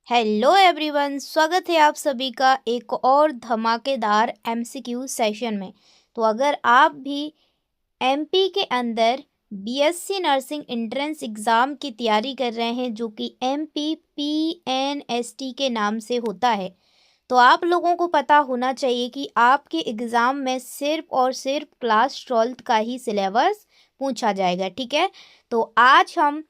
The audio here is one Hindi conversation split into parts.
हेलो एवरीवन, स्वागत है आप सभी का एक और धमाकेदार एमसीक्यू सेशन में। तो अगर आप भी एमपी के अंदर बीएससी नर्सिंग एंट्रेंस एग्ज़ाम की तैयारी कर रहे हैं जो कि एमपी पीएनएसटी के नाम से होता है, तो आप लोगों को पता होना चाहिए कि आपके एग्ज़ाम में सिर्फ और सिर्फ क्लास 12th का ही सिलेबस पूछा जाएगा। ठीक है, तो आज हम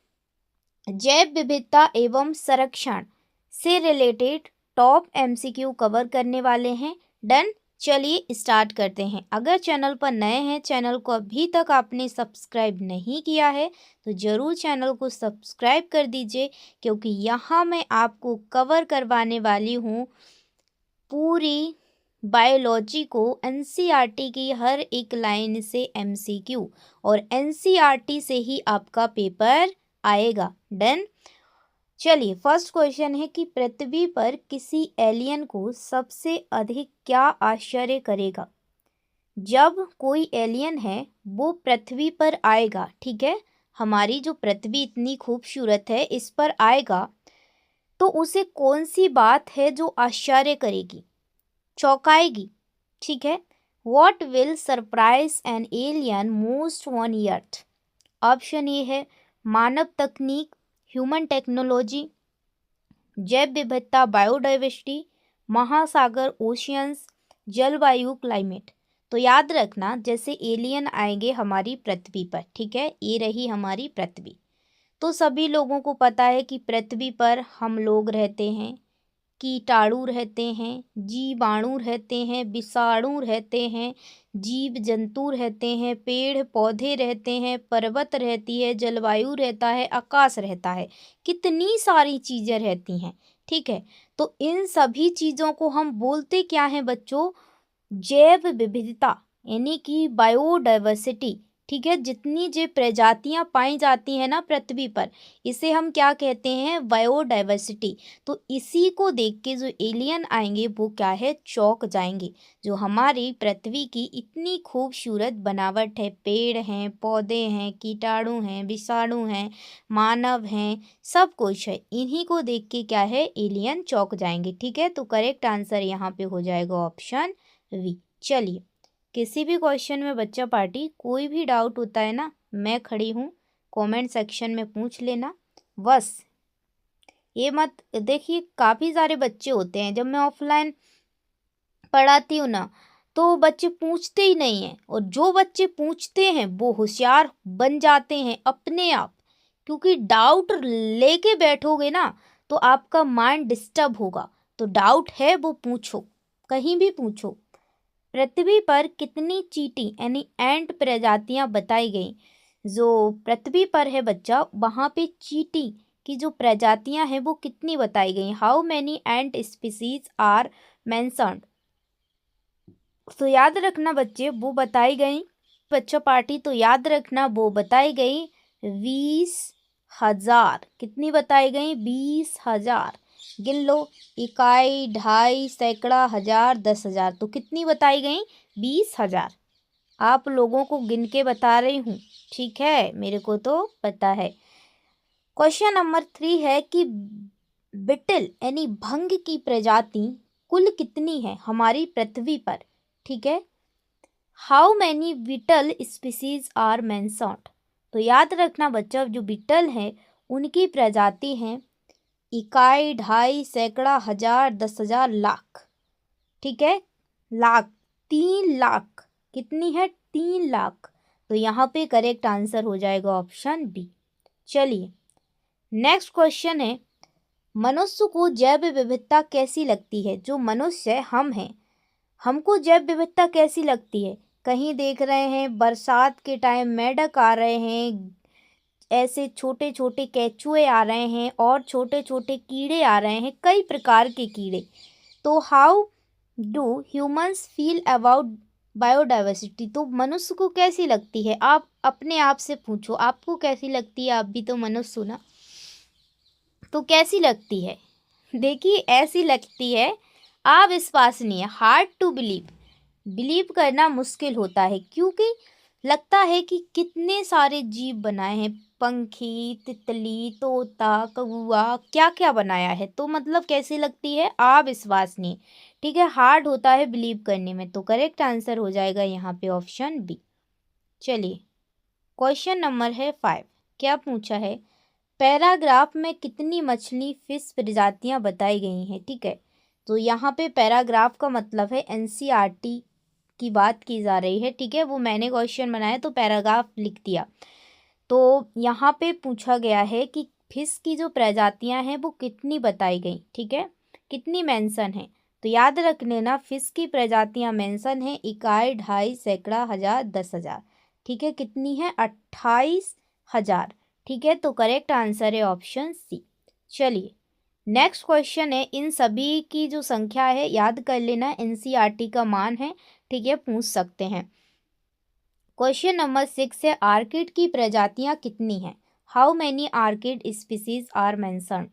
जैव विविधता एवं संरक्षण से रिलेटेड टॉप एमसीक्यू कवर करने वाले हैं। डन, चलिए स्टार्ट करते हैं। अगर चैनल पर नए हैं, चैनल को अभी तक आपने सब्सक्राइब नहीं किया है तो ज़रूर चैनल को सब्सक्राइब कर दीजिए, क्योंकि यहाँ मैं आपको कवर करवाने वाली हूँ पूरी बायोलॉजी को एनसीईआरटी की हर एक लाइन से एमसीक्यू, और एनसीईआरटी से ही आपका पेपर आएगा। डन, चलिए फर्स्ट क्वेश्चन है कि पृथ्वी पर किसी एलियन को सबसे अधिक क्या आश्चर्य करेगा। जब कोई एलियन है वो पृथ्वी पर आएगा, ठीक है, हमारी जो पृथ्वी इतनी खूबसूरत है इस पर आएगा, तो उसे कौन सी बात है जो आश्चर्य करेगी, चौंकाएगी। ठीक है, what will surprise an alien most on earth. Option A है मानव तकनीक, ह्यूमन टेक्नोलॉजी, जैव विविधता बायोडाइवर्सिटी, महासागर ओशियंस, जलवायु क्लाइमेट। तो याद रखना, जैसे एलियन आएंगे हमारी पृथ्वी पर, ठीक है, ये रही हमारी पृथ्वी। तो सभी लोगों को पता है कि पृथ्वी पर हम लोग रहते हैं, कीटाणु रहते हैं, जीवाणु रहते हैं, विषाणु रहते हैं, जीव जंतु रहते हैं, पेड़ पौधे रहते हैं, पर्वत रहती है, जलवायु रहता है, आकाश रहता है, कितनी सारी चीज़ें रहती हैं। ठीक है, तो इन सभी चीज़ों को हम बोलते क्या हैं बच्चों, जैव विविधता, यानी कि बायोडाइवर्सिटी। ठीक है, जितनी जो प्रजातियां पाई जाती हैं ना पृथ्वी पर, इसे हम क्या कहते हैं, बायोडाइवर्सिटी। तो इसी को देख के जो एलियन आएंगे वो क्या है, चौंक जाएंगे। जो हमारी पृथ्वी की इतनी खूबसूरत बनावट है, पेड़ हैं, पौधे हैं, कीटाणु हैं, विषाणु हैं, मानव हैं, सब कुछ है, इन्हीं को देख के क्या है, एलियन चौंक जाएंगे। ठीक है, तो करेक्ट आंसर यहाँ पे हो जाएगा ऑप्शन वी। चलिए, किसी भी क्वेश्चन में बच्चा पार्टी कोई भी डाउट होता है ना, मैं खड़ी हूँ, कमेंट सेक्शन में पूछ लेना। बस ये मत देखिए, काफ़ी सारे बच्चे होते हैं, जब मैं ऑफलाइन पढ़ाती हूँ ना तो बच्चे पूछते ही नहीं हैं, और जो बच्चे पूछते हैं वो होशियार बन जाते हैं अपने आप, क्योंकि डाउट लेके बैठोगे ना तो आपका माइंड डिस्टर्ब होगा। तो डाउट है वो पूछो, कहीं भी पूछो। पृथ्वी पर कितनी चींटी यानी एंट प्रजातियां बताई गई। जो पृथ्वी पर है बच्चा, वहाँ पे चींटी की जो प्रजातियां हैं वो कितनी बताई गई, how many ant species are mentioned. तो याद रखना बच्चे, वो बताई गई, बच्चा पार्टी तो याद रखना वो बताई गई 20,000। कितनी बताई गई, 20,000। गिन लो, इकाई, ढाई, सैकड़ा, हजार, 10,000, तो कितनी बताई गई, 20,000। आप लोगों को गिन के बता रही हूँ, ठीक है, मेरे को तो पता है। क्वेश्चन नंबर 3 है कि बिटल यानी भंग की प्रजाति कुल कितनी है हमारी पृथ्वी पर। ठीक है, how many beetle species are mentioned. तो याद रखना बच्चा, जो बीटल है उनकी प्रजाति हैं इकाई, ढाई, सैकड़ा, हजार, 10,000, लाख। ठीक है, लाख, 3 लाख। कितनी है, 3 लाख। तो यहाँ पे करेक्ट आंसर हो जाएगा ऑप्शन बी। चलिए नेक्स्ट क्वेश्चन है, मनुष्य को जैव विविधता कैसी लगती है। जो मनुष्य हम हैं, हमको जैव विविधता कैसी लगती है। कहीं देख रहे हैं बरसात के टाइम मेंढक आ रहे हैं, ऐसे छोटे छोटे केचुए आ रहे हैं, और छोटे छोटे कीड़े आ रहे हैं, कई प्रकार के कीड़े। तो how do humans feel about biodiversity. तो मनुष्य को कैसी लगती है, आप अपने आप से पूछो, आपको कैसी लगती है, आप भी तो मनुष्य हो ना, तो कैसी लगती है। देखिए ऐसी लगती है अविश्वसनीय, हार्ड टू बिलीव। बिलीव करना मुश्किल होता है, क्योंकि लगता है कि कितने सारे जीव बनाए हैं, पंखी, तितली, तोता, कौआ क्या क्या बनाया है। तो मतलब कैसी लगती है, अविश्वसनीय। ठीक है, हार्ड होता है बिलीव करने में। तो करेक्ट आंसर हो जाएगा यहाँ पे ऑप्शन बी। चलिए, क्वेश्चन नंबर है 5। क्या पूछा है, पैराग्राफ में कितनी मछली फिश प्रजातियां बताई गई हैं। ठीक है, तो यहाँ पे पैराग्राफ का मतलब है एनसीईआरटी की बात की जा रही है। ठीक है, वो मैंने क्वेश्चन बनाया तो पैराग्राफ लिख दिया। तो यहाँ पे पूछा गया है कि फिश की जो प्रजातियां हैं वो कितनी बताई गई। ठीक है, कितनी मेंशन है। तो याद रख लेना, फिश की प्रजातियां मेंशन है इकाई, ढाई, सैकड़ा, हजार, 10,000। ठीक है, कितनी है, 28,000। ठीक है, तो करेक्ट आंसर है ऑप्शन सी। चलिए, नेक्स्ट क्वेश्चन है, इन सभी की जो संख्या है याद कर लेना, एनसीईआरटी का मान है। ठीक है, पूछ सकते हैं। क्वेश्चन नंबर 6 है, आर्किड की प्रजातियां कितनी हैं। How many orchid species are mentioned.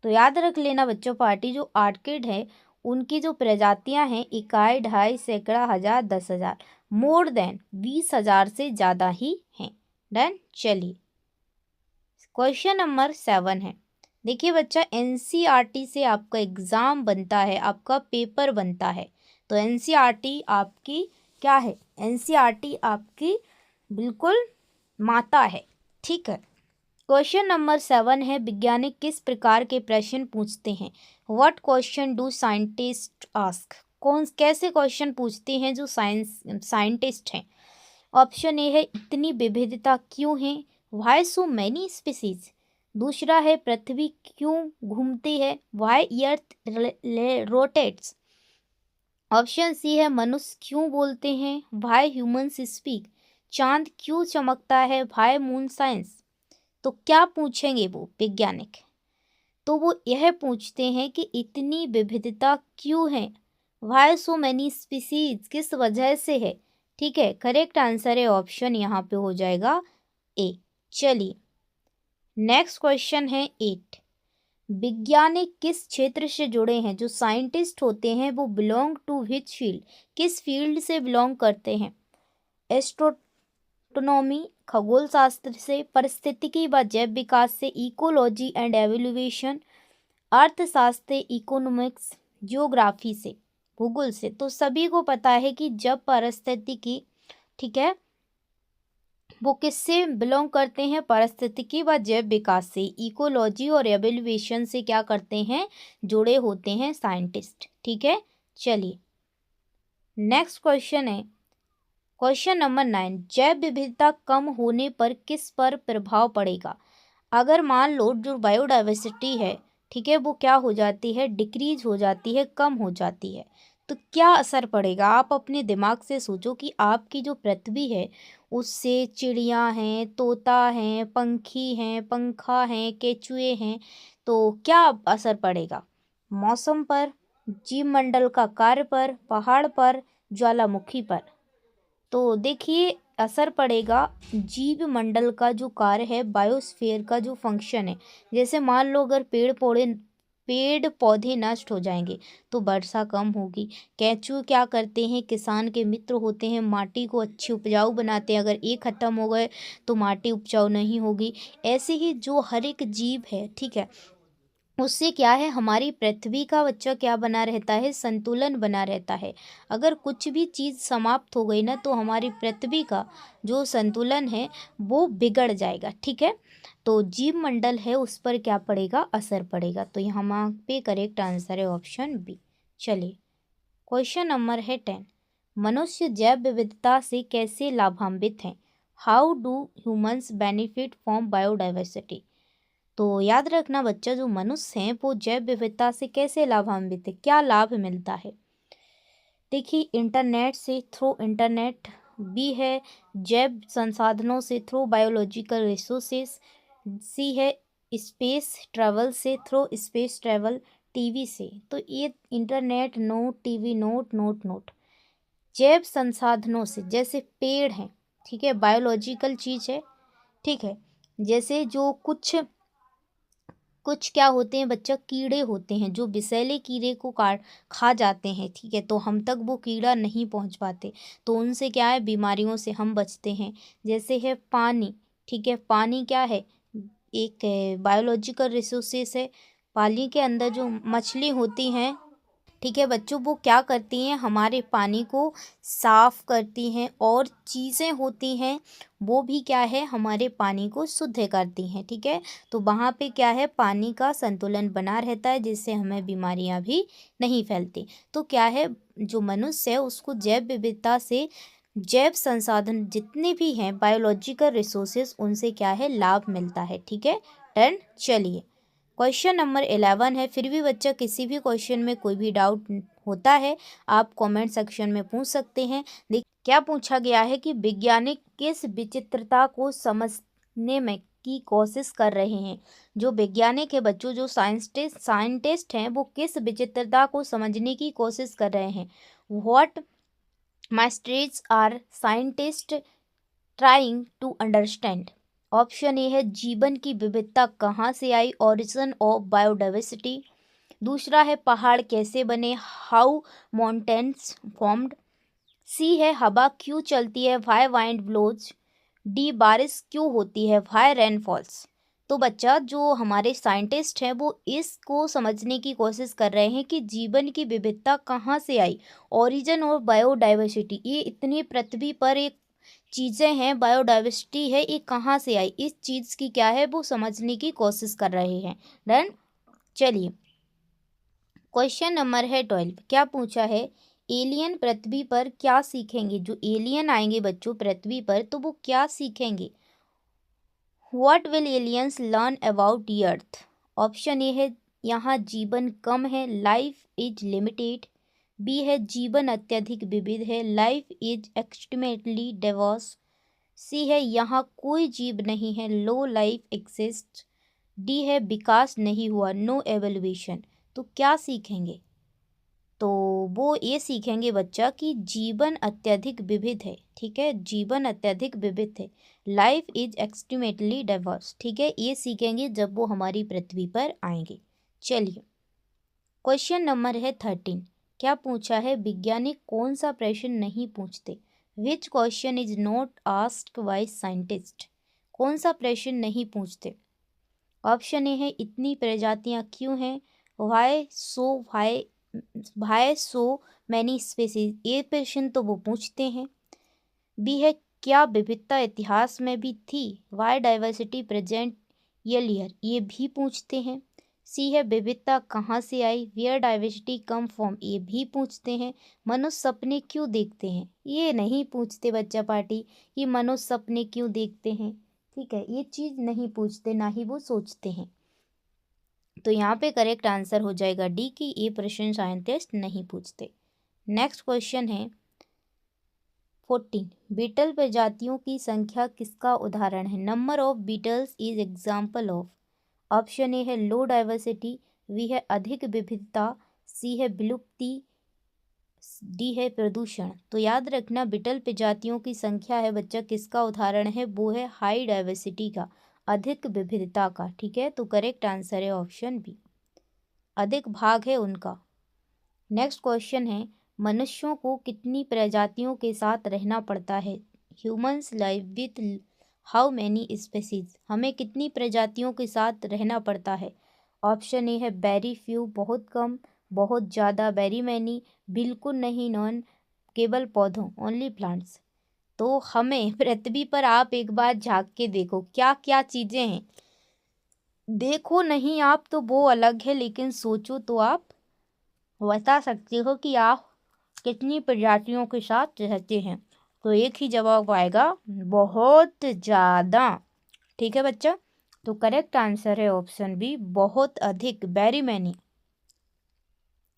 तो याद रख लेना बच्चों, पार्टी जो आर्किड है उनकी जो प्रजातियां हैं इकाई, ढाई, सैकड़ा, हजार, 10,000, मोर देन 20,000 से ज़्यादा ही हैं। डन। चलिए, क्वेश्चन नंबर 7 है। देखिए बच्चा, एनसीईआरटी से आपका एग्ज़ाम बनता है, आपका पेपर बनता है। तो एनसीईआरटी आपकी क्या है, एनसीईआरटी आपकी बिल्कुल माता है। ठीक है, क्वेश्चन नंबर 7 है, वैज्ञानिक किस प्रकार के प्रश्न पूछते हैं। What question do scientist ask. कौन कैसे क्वेश्चन पूछते हैं जो साइंटिस्ट हैं। ऑप्शन ए है, इतनी विविधता क्यों है। Why so many species. दूसरा है, पृथ्वी क्यों घूमती है। Why earth rotates. Option C है, मनुष्य क्यों बोलते हैं। Why humans speak. चांद क्यों चमकता है। Why moon science. तो क्या पूछेंगे वो वैज्ञानिक, तो वो यह पूछते हैं कि इतनी विविधता क्यों है। वाई सो मैनी स्पीसीज, किस वजह से है। ठीक है, करेक्ट आंसर है ऑप्शन यहाँ पे हो जाएगा ए। चलिए, नेक्स्ट क्वेश्चन है 8। वैज्ञानिक किस क्षेत्र से जुड़े हैं। जो साइंटिस्ट होते हैं वो बिलोंग टू विच फील्ड, किस फील्ड से बिलोंग करते हैं। एस्ट्रोनॉमी खगोल शास्त्र से, पारिस्थितिकी व जैव विकास से, इकोलॉजी एंड एवोल्यूशन अर्थशास्त्र, इकोनॉमिक्स जियोग्राफी से, भूगोल से। तो सभी को पता है कि जब पारिस्थितिकी, ठीक है, वो किससे बिलोंग करते हैं, पारिस्थितिकी व जैव विकास से, इकोलॉजी और एवोल्यूशन से क्या करते हैं, जुड़े होते हैं साइंटिस्ट। ठीक है, चलिए, नेक्स्ट क्वेश्चन है, क्वेश्चन नंबर 9। जैव विविधता कम होने पर किस पर प्रभाव पड़ेगा। अगर मान लो जो बायोडाइवर्सिटी है, ठीक है, वो क्या हो जाती है, डिक्रीज हो जाती है, कम हो जाती है, तो क्या असर पड़ेगा। आप अपने दिमाग से सोचो कि आपकी जो पृथ्वी है उससे चिड़िया हैं, तोता हैं, पंखी हैं, पंखा हैं, केचुए हैं, तो क्या असर पड़ेगा। मौसम पर, जीवमंडल का कार्य पर, पहाड़ पर, ज्वालामुखी पर। तो देखिए, असर पड़ेगा जीव मंडल का जो कार्य है, बायोस्फीयर का जो फंक्शन है। जैसे मान लो अगर पेड़ पौधे नष्ट हो जाएंगे तो वर्षा कम होगी। केंचुए क्या करते हैं, किसान के मित्र होते हैं, माटी को अच्छी उपजाऊ बनाते हैं। अगर ये खत्म हो गए तो माटी उपजाऊ नहीं होगी। ऐसे ही जो हर एक जीव है, ठीक है, उससे क्या है, हमारी पृथ्वी का बच्चा क्या बना रहता है, संतुलन बना रहता है। अगर कुछ भी चीज़ समाप्त हो गई ना तो हमारी पृथ्वी का जो संतुलन है वो बिगड़ जाएगा। ठीक है, तो जीव मंडल है उस पर क्या पड़ेगा, असर पड़ेगा। तो यहाँ पे करेक्ट आंसर है ऑप्शन बी। चलिए, क्वेश्चन नंबर है 10। मनुष्य जैव विविधता से कैसे लाभान्वित हैं। How do humans benefit from biodiversity. तो याद रखना बच्चा, जो मनुष्य हैं वो जैव विविधता से कैसे लाभान्वित है, क्या लाभ मिलता है। देखिए, इंटरनेट से, थ्रू इंटरनेट भी है, जैव संसाधनों से, थ्रू बायोलॉजिकल रिसोर्सेस। सी है, स्पेस ट्रैवल से, थ्रू स्पेस ट्रैवल। टीवी से, तो ये internet note, TV note, note note. जैव संसाधनों से, जैसे पेड़ हैं, ठीक है, बायोलॉजिकल चीज़ है। ठीक है, जैसे जो कुछ क्या होते हैं बच्चा, कीड़े होते हैं जो विषैले कीड़े को काट खा जाते हैं। ठीक है, तो हम तक वो कीड़ा नहीं पहुंच पाते, तो उनसे क्या है, बीमारियों से हम बचते हैं। जैसे है पानी, ठीक है। पानी क्या है, एक बायोलॉजिकल रिसोर्सेस है। पानी के अंदर जो मछली होती हैं, ठीक है बच्चों, वो क्या करती हैं, हमारे पानी को साफ करती हैं, और चीज़ें होती हैं वो भी क्या है, हमारे पानी को शुद्ध करती हैं। ठीक है, तो वहाँ पे क्या है, पानी का संतुलन बना रहता है, जिससे हमें बीमारियाँ भी नहीं फैलती। तो क्या है, जो मनुष्य है उसको जैव विविधता से, जैव संसाधन जितने भी हैं, बायोलॉजिकल रिसोर्सेज, उनसे क्या है, लाभ मिलता है। ठीक है, डन। चलिए, क्वेश्चन नंबर 11 है। फिर भी बच्चा किसी भी क्वेश्चन में कोई भी डाउट होता है, आप कमेंट सेक्शन में पूछ सकते हैं। देख क्या पूछा गया है कि वैज्ञानिक किस विचित्रता को समझने में की कोशिश कर रहे हैं। जो वैज्ञानिक है बच्चों, जो साइंटिस्ट हैं, वो किस विचित्रता को समझने की कोशिश कर रहे हैं। What mysteries are scientist trying to understand. Option A है, जीवन की विविधता कहाँ से आई, ओरिजिन ऑफ बायोडाइवर्सिटी। दूसरा है, पहाड़ कैसे बने, हाउ माउंटेन्स फॉर्म्ड। सी है, हवा क्यों चलती है, वाई वाइंड ब्लोज। डी, बारिश क्यों होती है, वाई रेन फॉल्स। तो बच्चा, जो हमारे साइंटिस्ट हैं वो इसको समझने की कोशिश कर रहे हैं कि जीवन की विविधता कहाँ से आई, ओरिजिन और बायोडाइवर्सिटी, ये इतनी पृथ्वी पर एक चीज़ें हैं, बायोडाइवर्सिटी है, ये कहाँ से आई, इस चीज़ की क्या है, वो समझने की कोशिश कर रहे हैं। डन। चलिए, क्वेश्चन नंबर है 12। क्या पूछा है, एलियन पृथ्वी पर क्या सीखेंगे। जो एलियन आएंगे बच्चों पृथ्वी पर, तो वो क्या सीखेंगे। What will aliens learn about the earth. Option A है, यहाँ जीवन कम है, लाइफ इज लिमिटेड। बी है, जीवन अत्यधिक विविध है, लाइफ इज एक्सट्रीमेटली डाइवर्स। सी है, यहाँ कोई जीव नहीं है, लो लाइफ एक्सिस्ट। डी है, विकास नहीं हुआ, नो एवोल्यूशन। तो क्या सीखेंगे, तो वो ये सीखेंगे बच्चा कि जीवन अत्यधिक विविध है। ठीक है, जीवन अत्यधिक विविध है, लाइफ इज एक्सट्रीमेटली डाइवर्स। ठीक है, ये सीखेंगे जब वो हमारी पृथ्वी पर आएंगे। चलिए, क्वेश्चन नंबर है 13। क्या पूछा है, वैज्ञानिक कौन सा प्रश्न नहीं पूछते। Which question is not asked by scientist. कौन सा प्रश्न नहीं पूछते। ऑप्शन ए है, इतनी प्रजातियां क्यों हैं, वाई सो मैनी स्पेसीज, ये प्रश्न तो वो पूछते हैं। बी है, क्या विविधता इतिहास में भी थी, वाई डाइवर्सिटी प्रेजेंट ईयर, ये भी पूछते हैं। सी है, विविधता कहाँ से आई, वेयर डाइवर्सिटी कम फ्रॉम, ये भी पूछते हैं। मनुष्य सपने क्यों देखते हैं, ये नहीं पूछते बच्चा पार्टी, ये मनुष्य सपने क्यों देखते हैं। ठीक है, ये चीज़ नहीं पूछते, ना ही वो सोचते हैं। तो यहाँ पे करेक्ट आंसर हो जाएगा डी, कि ये प्रश्न साइंटिस्ट नहीं पूछते। नेक्स्ट क्वेश्चन है 14। बीटल प्रजातियों की संख्या किसका उदाहरण है। Number of beetles is example of. Option A है, लो डाइवर्सिटी। बी है, अधिक विविधता। सी है, विलुप्ति। डी है, प्रदूषण। तो याद रखना, बीटल प्रजातियों की संख्या है बच्चा, किसका उदाहरण है, वो है हाई डाइवर्सिटी का, अधिक विविधता का। ठीक है, तो करेक्ट आंसर है ऑप्शन बी, अधिक भाग है उनका। नेक्स्ट क्वेश्चन है, मनुष्यों को कितनी प्रजातियों के साथ रहना पड़ता है। Humans live with how many species, हमें कितनी प्रजातियों के साथ रहना पड़ता है। ऑप्शन ए है, वेरी फ्यू, बहुत कम, बहुत ज़्यादा, वेरी मैनी, बिल्कुल नहीं, नॉन, केवल पौधों, ओनली प्लांट्स। तो हमें पृथ्वी पर आप एक बार झांक के देखो, क्या क्या चीज़ें हैं। देखो नहीं आप तो वो अलग है, लेकिन सोचो तो आप बता सकते हो कि आप कितनी प्रजातियों के साथ रहते हैं। तो एक ही जवाब आएगा, बहुत ज़्यादा। ठीक है बच्चा, तो करेक्ट आंसर है ऑप्शन बी, बहुत अधिक, वेरी मैनी।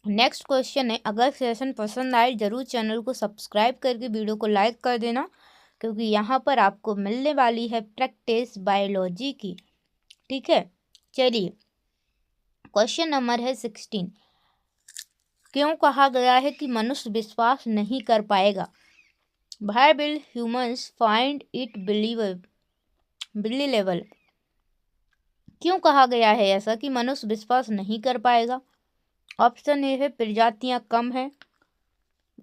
नेक्स्ट क्वेश्चन है, अगर सेशन पसंद आए जरूर चैनल को सब्सक्राइब करके वीडियो को लाइक कर देना, क्योंकि यहाँ पर आपको मिलने वाली है प्रैक्टिस बायोलॉजी की। ठीक है, चलिए, क्वेश्चन नंबर है 16। क्यों कहा गया है कि मनुष्य विश्वास नहीं कर पाएगा। Why will humans find it believable। क्यों कहा गया है ऐसा कि मनुष्य विश्वास नहीं कर पाएगा। ऑप्शन ए है, प्रजातियां कम हैं।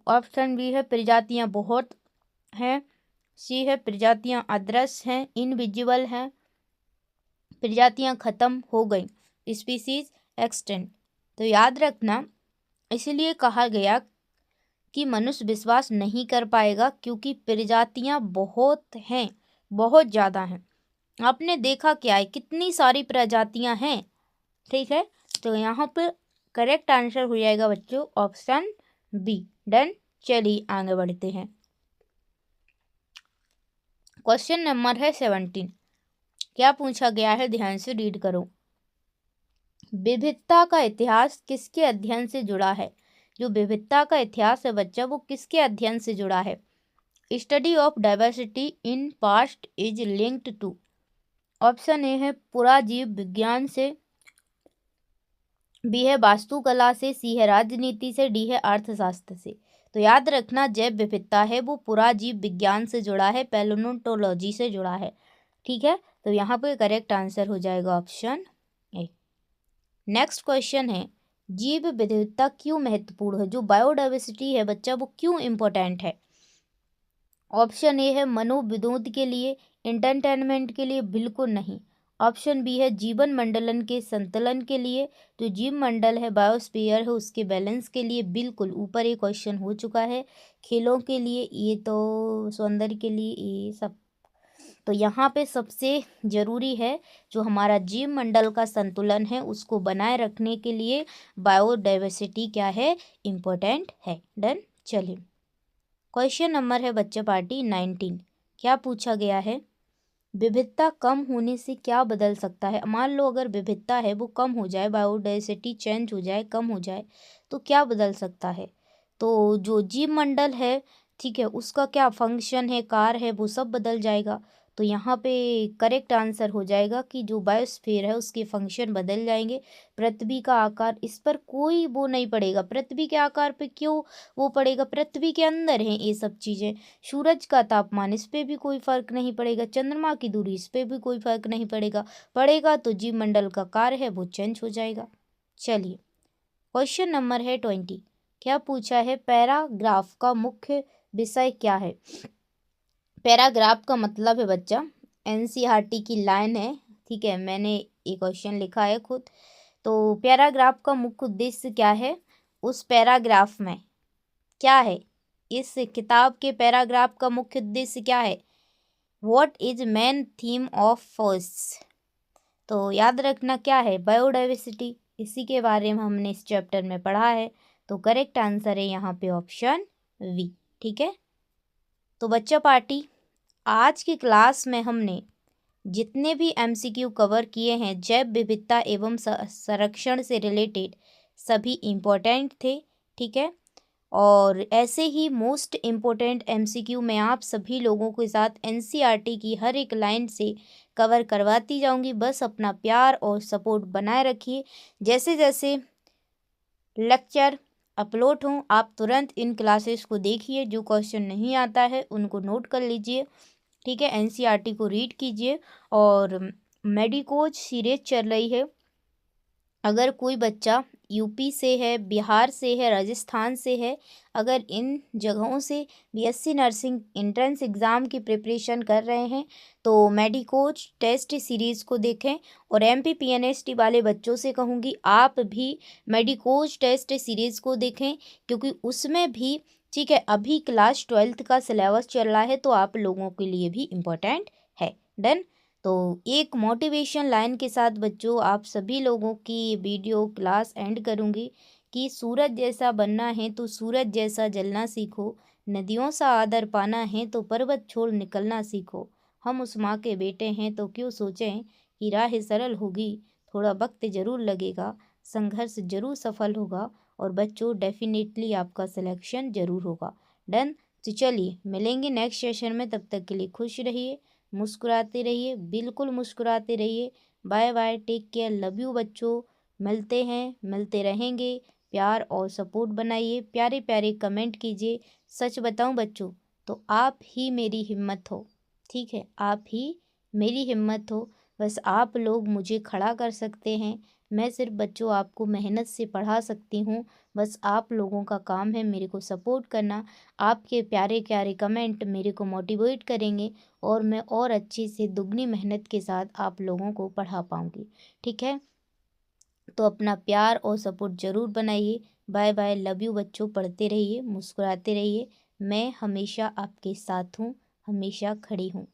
ऑप्शन बी है, प्रजातियां बहुत हैं। सी है प्रजातियां अदृश्य हैं, इनविजिबल हैं, प्रजातियां खत्म हो गई, स्पीसीज एक्सटेंट। तो याद रखना, इसलिए कहा गया कि मनुष्य विश्वास नहीं कर पाएगा क्योंकि प्रजातियां बहुत हैं, बहुत ज़्यादा हैं। आपने देखा क्या है, कितनी सारी प्रजातियां हैं। ठीक है, तो यहाँ पे करेक्ट आंसर हो जाएगा बच्चों ऑप्शन बी। डन, चलिए आगे बढ़ते हैं। क्वेश्चन नंबर है 17। क्या पूछा गया है, ध्यान से रीड करो। विविधता का इतिहास किसके अध्ययन से जुड़ा है? जो विविधता का इतिहास है बच्चा, वो किसके अध्ययन से जुड़ा है? Study of diversity in past is linked to. Option A है पुराजीव विज्ञान से, बी है वास्तुकला से, सी है राजनीति से, डी है अर्थशास्त्र से। तो याद रखना, जैव विविधता है वो पुराजीव विज्ञान से जुड़ा है, पैलियोंटोलॉजी से जुड़ा है। ठीक है, तो यहाँ पे करेक्ट आंसर हो जाएगा ऑप्शन ए। नेक्स्ट क्वेश्चन है, जीव विविधता क्यों महत्वपूर्ण है? जो बायोडाइवर्सिटी है बच्चा, वो क्यों इम्पोर्टेंट है? ऑप्शन ए है मनोविनोद के लिए, एंटरटेनमेंट के लिए, बिल्कुल नहीं। ऑप्शन बी है जीवन मंडलन के संतुलन के लिए, जो जीव मंडल है बायोस्फीयर है उसके बैलेंस के लिए, बिल्कुल। ऊपर एक क्वेश्चन हो चुका है, खेलों के लिए, ये तो सौंदर्य के लिए, ये सब। तो यहाँ पे सबसे ज़रूरी है जो हमारा जीव मंडल का संतुलन है उसको बनाए रखने के लिए बायोडाइवर्सिटी क्या है, इम्पोर्टेंट है। डन, चलिए क्वेश्चन नंबर है बच्चा पार्टी 19। क्या पूछा गया है, विविधता कम होने से क्या बदल सकता है? मान लो अगर विविधता है वो कम हो जाए, बायोडाइवर्सिटी चेंज हो जाए, कम हो जाए, तो क्या बदल सकता है? तो जो जीव मंडल है, ठीक है, उसका क्या फंक्शन है, कार्य है, वो सब बदल जाएगा। तो यहाँ पे करेक्ट आंसर हो जाएगा कि जो बायोस्फीयर है उसके फंक्शन बदल जाएंगे। पृथ्वी का आकार, इस पर कोई वो नहीं पड़ेगा। पृथ्वी के आकार पे क्यों वो पड़ेगा? पृथ्वी के अंदर है ये सब चीज़ें। सूरज का तापमान, इस पे भी कोई फर्क नहीं पड़ेगा। चंद्रमा की दूरी, इस पे भी कोई फर्क नहीं पड़ेगा। पड़ेगा तो जीव मंडल का कार्य है वो चेंज हो जाएगा। चलिए क्वेश्चन नंबर है 20। क्या पूछा है, पैराग्राफ का मुख्य विषय क्या है? पैराग्राफ का मतलब है बच्चा, एनसीईआरटी की लाइन है। ठीक है, मैंने ये क्वेश्चन लिखा है खुद। तो पैराग्राफ का मुख्य उद्देश्य क्या है? उस पैराग्राफ में क्या है, इस किताब के पैराग्राफ का मुख्य उद्देश्य क्या है? What is main theme of first? तो याद रखना क्या है, बायोडाइवर्सिटी। इसी के बारे में हमने इस चैप्टर में पढ़ा है। तो करेक्ट आंसर है यहाँ पे ऑप्शन वी। ठीक है, तो बच्चा पार्टी आज की क्लास में हमने जितने भी एमसीक्यू कवर किए हैं जैव विविधता एवं संरक्षण से रिलेटेड, सभी इम्पोर्टेंट थे। ठीक है, और ऐसे ही मोस्ट इम्पोर्टेंट एमसीक्यू मैं आप सभी लोगों के साथ एनसीईआरटी की हर एक लाइन से कवर करवाती जाऊंगी। बस अपना प्यार और सपोर्ट बनाए रखिए। जैसे जैसे लेक्चर अपलोड हों आप तुरंत इन क्लासेस को देखिए। जो क्वेश्चन नहीं आता है उनको नोट कर लीजिए। ठीक है, एनसीईआरटी को रीड कीजिए। और मेडिकोज सीरीज चल रही है। अगर कोई बच्चा यूपी से है, बिहार से है, राजस्थान से है, अगर इन जगहों से बीएससी नर्सिंग एंट्रेंस एग्ज़ाम की प्रिपरेशन कर रहे हैं तो मेडिकोज टेस्ट सीरीज़ को देखें। और एमपी पीएनएसटी वाले बच्चों से कहूँगी आप भी मेडिकोज टेस्ट सीरीज़ को देखें, क्योंकि उसमें भी, ठीक है, अभी क्लास 12th का सिलेबस चल रहा है तो आप लोगों के लिए भी इम्पोर्टेंट है। डन, तो एक मोटिवेशन लाइन के साथ बच्चों आप सभी लोगों की वीडियो क्लास एंड करूँगी कि सूरज जैसा बनना है तो सूरज जैसा जलना सीखो, नदियों सा आदर पाना है तो पर्वत छोड़ निकलना सीखो। हम उस माँ के बेटे हैं तो क्यों सोचें कि राह सरल होगी, थोड़ा वक्त ज़रूर लगेगा, संघर्ष जरूर सफल होगा और बच्चों डेफिनेटली आपका सिलेक्शन ज़रूर होगा। डन, तो चलिए मिलेंगे नेक्स्ट सेशन में। तब तक के लिए खुश रहिए, मुस्कुराते रहिए, बिल्कुल मुस्कुराते रहिए। Bye bye, take care, love you बच्चों। मिलते हैं, मिलते रहेंगे। प्यार और सपोर्ट बनाइए, प्यारे प्यारे कमेंट कीजिए। सच बताऊं बच्चों तो आप ही मेरी हिम्मत हो। ठीक है, आप ही मेरी हिम्मत हो। बस आप लोग मुझे खड़ा कर सकते हैं, मैं सिर्फ बच्चों आपको मेहनत से पढ़ा सकती हूँ। बस आप लोगों का काम है मेरे को सपोर्ट करना। आपके प्यारे प्यारे कमेंट मेरे को मोटिवेट करेंगे और मैं और अच्छे से दुगनी मेहनत के साथ आप लोगों को पढ़ा पाऊँगी। ठीक है, तो अपना प्यार और सपोर्ट ज़रूर बनाइए। बाय बाय, लव यू बच्चों, पढ़ते रहिए, मुस्कुराते रहिए। मैं हमेशा आपके साथ हूँ, हमेशा खड़ी हूँ।